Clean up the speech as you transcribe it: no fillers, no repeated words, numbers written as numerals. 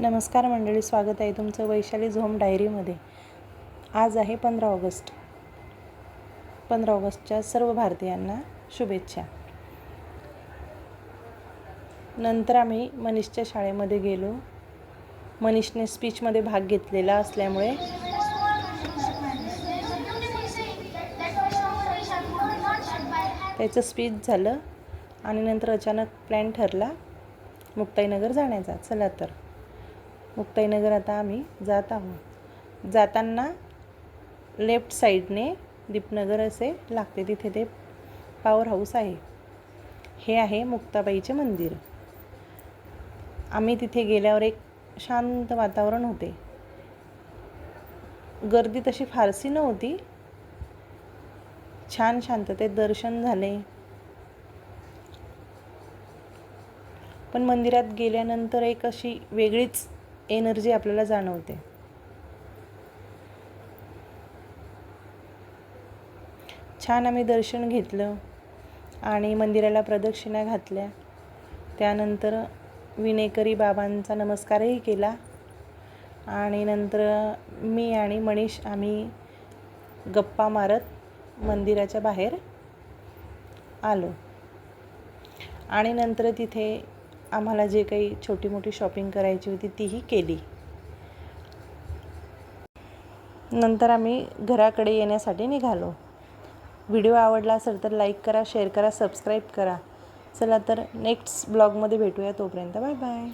नमस्कार मंडळी, स्वागत आहे तुमचं वैशालीज होम डायरीमध्ये। आज आहे 15 ऑगस्ट। 15 ऑगस्टच्या सर्व भारतीयांना शुभेच्छा। नंतर आम्ही मनीषच्या शाळेमध्ये गेलो। मनीषने स्पीचमध्ये भाग घेतलेला असल्यामुळे त्याचं स्पीच झालं आणि नंतर अचानक प्लॅन ठरला मुक्ताईनगर जाण्याचा। चला तर मुक्ताईनगर आता आम्ही जात आहोत। जाताना लेफ्ट साईडने दीपनगर असे लागते, तिथे ते पॉवर हाऊस आहे। हे आहे मुक्ताबाईचे मंदिर। आम्ही तिथे गेल्यावर एक शांत वातावरण होते। गर्दी तशी फारसी नव्हती, छान शांततेत दर्शन झाले। पण मंदिरात गेल्यानंतर एक अशी वेगळीच एनर्जी आपल्याला जाणवते। छान आम्ही दर्शन घेतलं आणि मंदिराला प्रदक्षिणा घातल्या। त्यानंतर विनेकरी बाबांचा नमस्कारही केला आणि नंतर मी आणि मनीष आम्ही गप्पा मारत मंदिराच्या बाहेर आलो आणि नंतर तिथे आम्हाला जे काही छोटी मोठी शॉपिंग करायची होती तीही केली। नंतर आम्ही घराकडे येण्यासाठी निघालो। व्हिडिओ आवडला असेल तर लाईक करा, शेअर करा, सबस्क्राईब करा। चला तर नेक्स्ट ब्लॉगमध्ये भेटूया, तोपर्यंत बाय बाय।